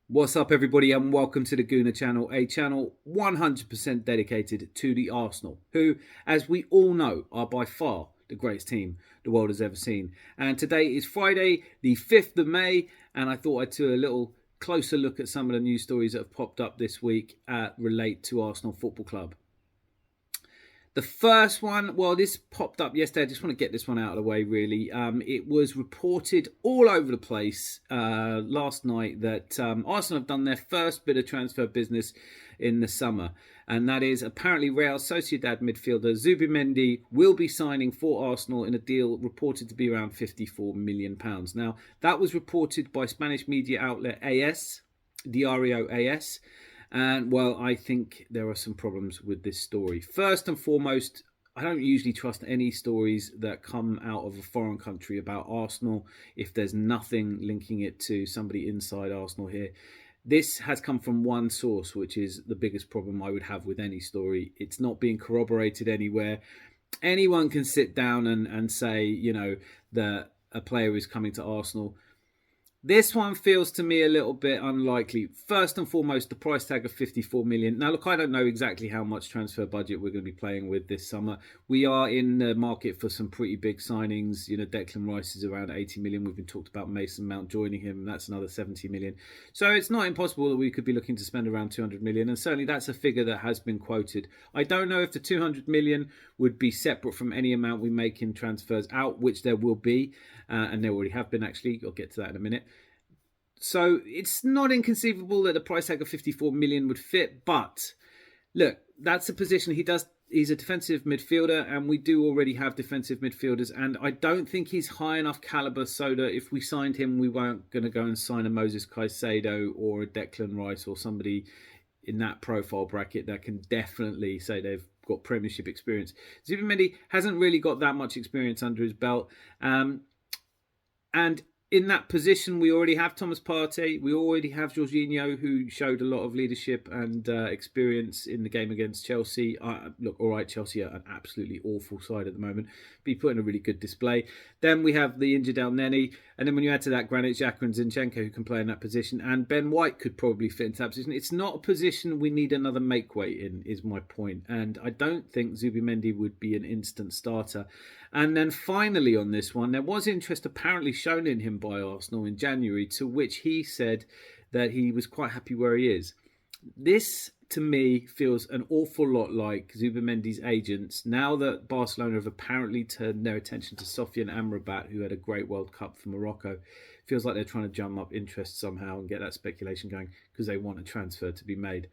What's up, everybody, and welcome to the Gooner channel, a channel 100% dedicated to the Arsenal, who, as we all know, are by far the greatest team the world has ever seen. And today is Friday, the 5th of May, and I thought I'd do a little closer look at some of the news stories that have popped up this week relate to Arsenal Football Club. The first one, well, this popped up yesterday. I just want to get this one out of the way, really. It was reported all over the place last night that Arsenal have done their first bit of transfer business in the summer. And that is apparently Real Sociedad midfielder Zubimendi will be signing for Arsenal in a deal reported to be around £54 million. Now, that was reported by Spanish media outlet AS, Diario AS. And, well, I think there are some problems with this story. First and foremost, I don't usually trust any stories that come out of a foreign country about Arsenal if there's nothing linking it to somebody inside Arsenal here. This has come from one source, which is the biggest problem I would have with any story. It's not being corroborated anywhere. Anyone can sit down and say, that a player is coming to Arsenal. This one feels to me a little bit unlikely. First and foremost, the price tag of 54 million. Now, look, I don't know exactly how much transfer budget we're going to be playing with this summer. We are in the market for some pretty big signings. Declan Rice is around 80 million. We've been talked about Mason Mount joining him. That's another 70 million. So it's not impossible that we could be looking to spend around 200 million. And certainly that's a figure that has been quoted. I don't know if the 200 million would be separate from any amount we make in transfers out, which there will be. And there already have been, actually. I'll get to that in a minute. So it's not inconceivable that the price tag of 54 million would fit. But look, that's a position he's a defensive midfielder, and we do already have defensive midfielders. And I don't think he's high enough caliber so that if we signed him, we weren't going to go and sign a Moses Caicedo or a Declan Rice or somebody in that profile bracket that can definitely say they've got Premiership experience. Zubimendi hasn't really got that much experience under his belt. And in that position, we already have Thomas Partey. We already have Jorginho, who showed a lot of leadership and experience in the game against Chelsea. Look, all right, Chelsea are an absolutely awful side at the moment, but he put in a really good display. Then we have the injured El Neni. And then when you add to that Granit Xhaka and Zinchenko, who can play in that position, and Ben White could probably fit into that position. It's not a position we need another make-weight in, is my point. And I don't think Zubimendi would be an instant starter. And then finally on this one, there was interest apparently shown in him by Arsenal in January, to which he said that he was quite happy where he is. This, to me, feels an awful lot like Zubimendi's agents, now that Barcelona have apparently turned their attention to Sofiane Amrabat, who had a great World Cup for Morocco. Feels like they're trying to drum up interest somehow and get that speculation going because they want a transfer to be made.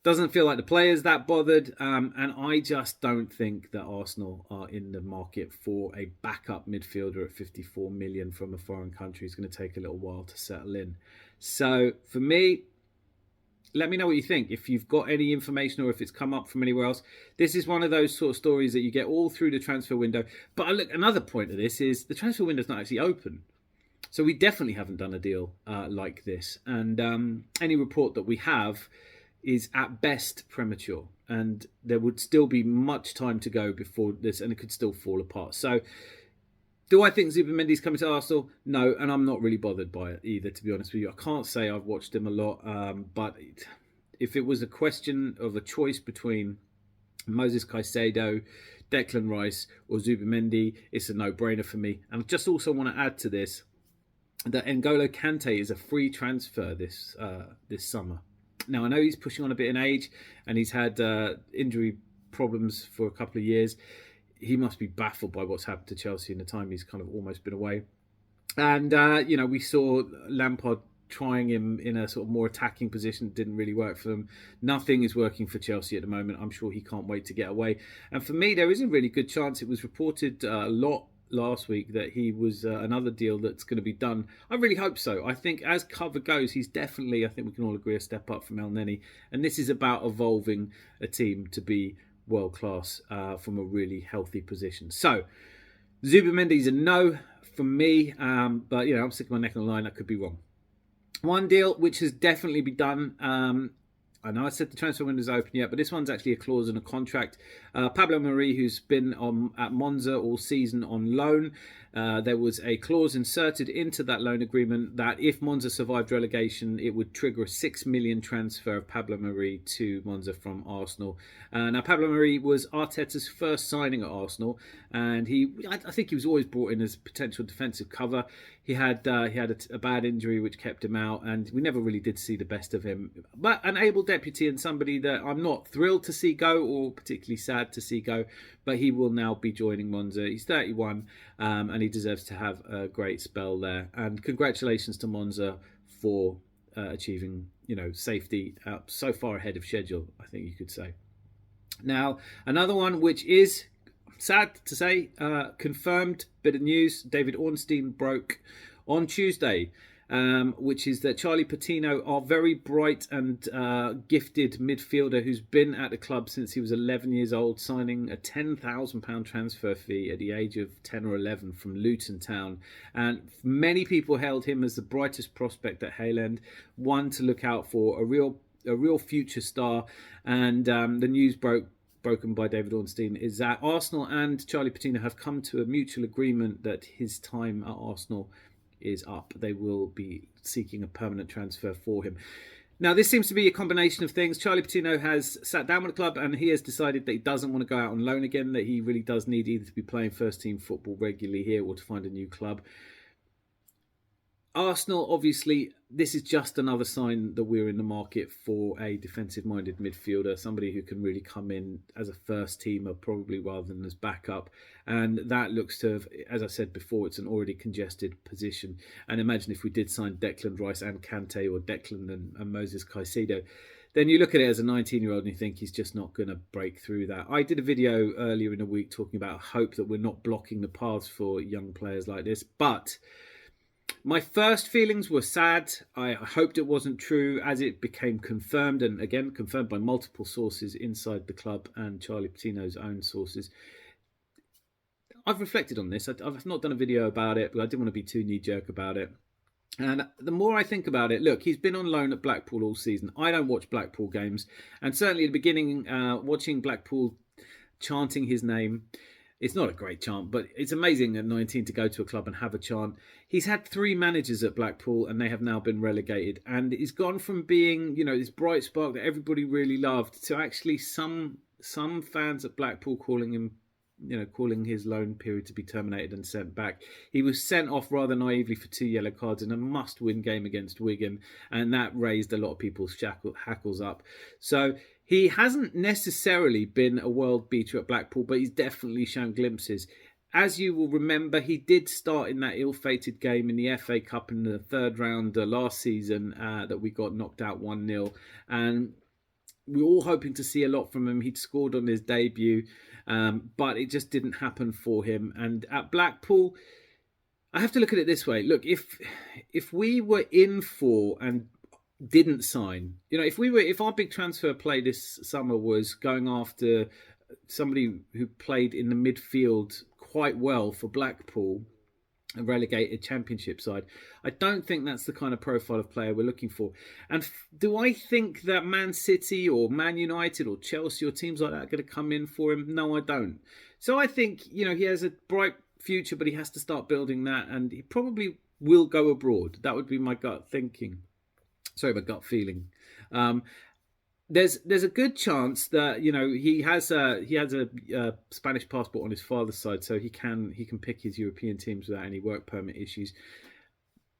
Doesn't feel like the player's that bothered, and I just don't think that Arsenal are in the market for a backup midfielder at 54 million from a foreign country. It's going to take a little while to settle in. So for me, let me know what you think. If you've got any information or if it's come up from anywhere else, this is one of those sort of stories that you get all through the transfer window. But look, another point of this is the transfer window is not actually open. So we definitely haven't done a deal like this. And any report that we have is at best premature, and there would still be much time to go before this, and it could still fall apart. So do I think Zubimendi's coming to Arsenal? No, and I'm not really bothered by it either, to be honest with you. I can't say I've watched him a lot, but if it was a question of a choice between Moses Caicedo, Declan Rice or Zubimendi, it's a no-brainer for me. And I just also want to add to this that N'Golo Kante is a free transfer this summer. Now, I know he's pushing on a bit in age and he's had injury problems for a couple of years. He must be baffled by what's happened to Chelsea in the time he's kind of almost been away. And, we saw Lampard trying him in a sort of more attacking position. Didn't really work for them. Nothing is working for Chelsea at the moment. I'm sure he can't wait to get away. And for me, there is a really good chance. It was reported a lot last week that he was another deal that's going to be done. I really hope so. I think as cover goes, he's definitely, I think we can all agree, a step up from El Neni. And this is about evolving a team to be world class from a really healthy position. So Zubimendi's a no from me, but I'm sticking my neck on the line. I could be wrong. One deal which has definitely been done I know I said the transfer window is open yet, but this one's actually a clause in a contract. Pablo Mari, who's been at Monza all season on loan, there was a clause inserted into that loan agreement that if Monza survived relegation, it would trigger a 6 million transfer of Pablo Mari to Monza from Arsenal. Now, Pablo Mari was Arteta's first signing at Arsenal, and I think he was always brought in as potential defensive cover. He had a bad injury which kept him out, and we never really did see the best of him. But an able deputy and somebody that I'm not thrilled to see go or particularly sad to see go, but he will now be joining Monza. He's 31, and he deserves to have a great spell there. And congratulations to Monza for achieving, safety so far ahead of schedule, I think you could say. Now, another one which is sad to say, confirmed bit of news. David Ornstein broke on Tuesday, which is that Charlie Patino, our very bright and gifted midfielder who's been at the club since he was 11 years old, signing a £10,000 transfer fee at the age of 10 or 11 from Luton Town. And many people hailed him as the brightest prospect at Hale End, one to look out for, a real future star. And the news broken by David Ornstein is that Arsenal and Charlie Patino have come to a mutual agreement that his time at Arsenal is up. They will be seeking a permanent transfer for him. Now, this seems to be a combination of things. Charlie Patino has sat down with the club and he has decided that he doesn't want to go out on loan again, that he really does need either to be playing first team football regularly here or to find a new club. Arsenal, obviously, this is just another sign that we're in the market for a defensive-minded midfielder, somebody who can really come in as a first teamer, probably rather than as backup. And that looks to have, as I said before, it's an already congested position. And imagine if we did sign Declan Rice and Kante, or Declan and Moses Caicedo, then you look at it as a 19-year-old and you think he's just not going to break through that. I did a video earlier in the week talking about hope that we're not blocking the paths for young players like this, but my first feelings were sad. I hoped it wasn't true as it became confirmed, and again confirmed by multiple sources inside the club and Charlie Patino's own sources. I've reflected on this. I've not done a video about it, but I didn't want to be too knee-jerk about it. And the more I think about it, look, he's been on loan at Blackpool all season. I don't watch Blackpool games, and certainly at the beginning, watching Blackpool chanting his name, it's not a great chant, but it's amazing at 19 to go to a club and have a chant. He's had 3 managers at Blackpool and they have now been relegated. And he's gone from being, this bright spark that everybody really loved to actually some fans at Blackpool calling him, calling his loan period to be terminated and sent back. He was sent off rather naively for 2 yellow cards in a must-win game against Wigan, and that raised a lot of people's hackles up. So he hasn't necessarily been a world beater at Blackpool, but he's definitely shown glimpses. As you will remember, he did start in that ill-fated game in the FA Cup in the third round last season that we got knocked out 1-0. And we were all hoping to see a lot from him. He'd scored on his debut, but it just didn't happen for him. And at Blackpool, I have to look at it this way. Look, if we were in for and didn't sign, if our big transfer play this summer was going after somebody who played in the midfield quite well for Blackpool, a relegated championship side, I don't think that's the kind of profile of player we're looking for. And do I think that Man City or Man United or Chelsea or teams like that are going to come in for him? No, I don't. So I think, he has a bright future, but he has to start building that, and he probably will go abroad. That would be my gut thinking. Sorry, my gut feeling. There's a good chance that he has a Spanish passport on his father's side, so he can pick his European teams without any work permit issues.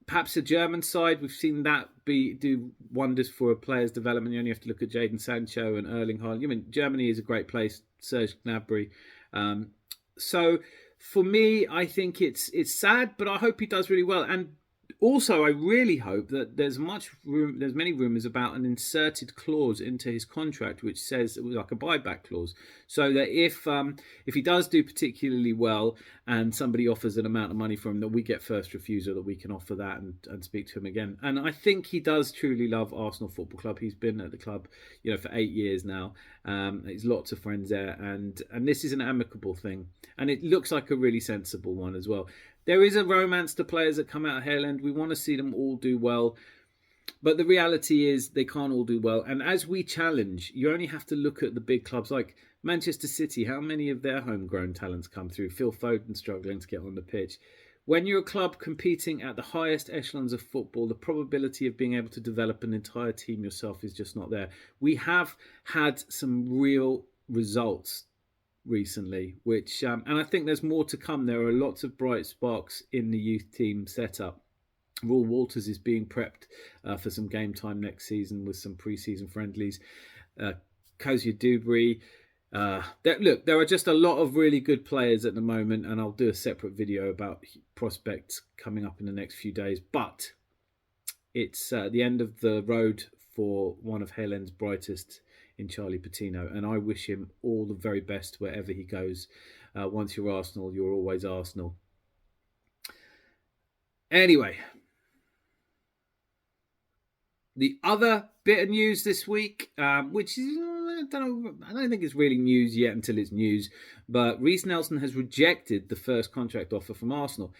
Perhaps a German side, we've seen that do wonders for a player's development. You only have to look at Jadon Sancho and Erling Haaland. Germany is a great place. Serge Gnabry. So for me, I think it's sad, but I hope he does really well. And also, I really hope that there's many rumours about an inserted clause into his contract which says it was like a buyback clause, so that if he does do particularly well and somebody offers an amount of money for him, that we get first refusal, that we can offer that and speak to him again. And I think he does truly love Arsenal Football Club. He's been at the club, for 8 years now. There's lots of friends there, and this is an amicable thing, and it looks like a really sensible one as well. There is a romance to players that come out of Hale End. We want to see them all do well. But the reality is they can't all do well. And as we challenge, you only have to look at the big clubs like Manchester City. How many of their homegrown talents come through? Phil Foden struggling to get on the pitch. When you're a club competing at the highest echelons of football, the probability of being able to develop an entire team yourself is just not there. We have had some real results recently, which and I think there's more to come. There are lots of bright sparks in the youth team setup. Raul Walters is being prepped for some game time next season with some pre-season friendlies. Kozia Dubry. There are just a lot of really good players at the moment, and I'll do a separate video about prospects coming up in the next few days. But it's the end of the road for one of Hale End's brightest in Charlie Patino, and I wish him all the very best wherever he goes. Once you're Arsenal, you're always Arsenal. Anyway, the other bit of news this week, which is, I don't think it's really news yet until it's news, but Reiss Nelson has rejected the first contract offer from Arsenal.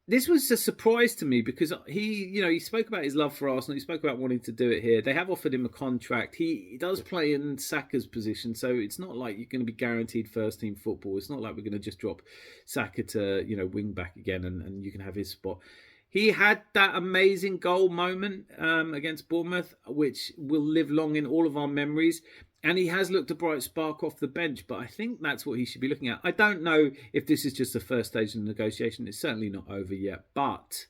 This was a surprise to me because he spoke about his love for Arsenal. He spoke about wanting to do it here. They have offered him a contract. He does play in Saka's position, so it's not like you're going to be guaranteed first team football. It's not like we're going to just drop Saka to wing back again and you can have his spot. He had that amazing goal moment against Bournemouth, which will live long in all of our memories. And he has looked a bright spark off the bench, but I think that's what he should be looking at. I don't know if this is just the first stage of the negotiation. It's certainly not over yet, but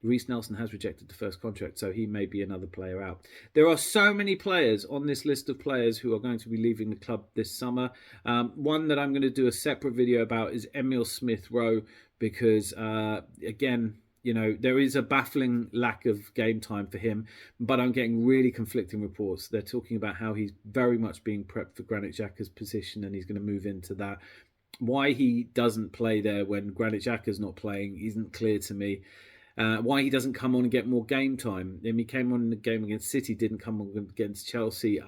Reiss Nelson has rejected the first contract, so he may be another player out. There are so many players on this list of players who are going to be leaving the club this summer. One that I'm going to do a separate video about is Emile Smith-Rowe, because, again, there is a baffling lack of game time for him, but I'm getting really conflicting reports. They're talking about how he's very much being prepped for Granit Xhaka's position and he's going to move into that. Why he doesn't play there when Granit Xhaka's not playing isn't clear to me. Why he doesn't come on and get more game time. He came on in the game against City, didn't come on against Chelsea.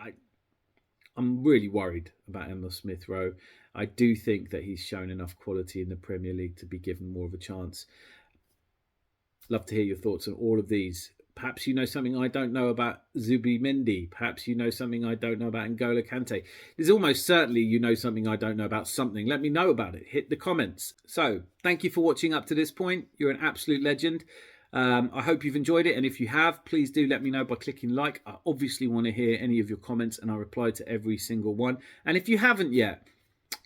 I'm really worried about Emile Smith-Rowe. I do think that he's shown enough quality in the Premier League to be given more of a chance. Love to hear your thoughts on all of these. Perhaps you know something I don't know about Zubimendi. Perhaps you know something I don't know about N'Golo Kante. There's almost certainly you know something I don't know about something. Let me know about it. Hit the comments. So, thank you for watching up to this point. You're an absolute legend. I hope you've enjoyed it. And if you have, please do let me know by clicking like. I obviously want to hear any of your comments and I reply to every single one. And if you haven't yet,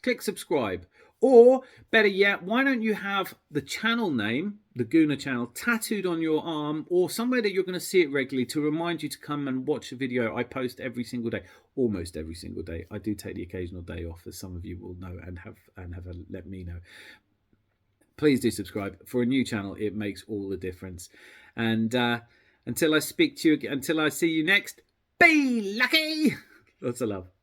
click subscribe. Or, better yet, why don't you have the channel name, the Gooner channel, tattooed on your arm or somewhere that you're going to see it regularly to remind you to come and watch a video I post every single day, almost every single day. I do take the occasional day off, as some of you will know and have let me know. Please do subscribe. For a new channel, it makes all the difference. And until I speak to you, until I see you next, be lucky. Lots of love.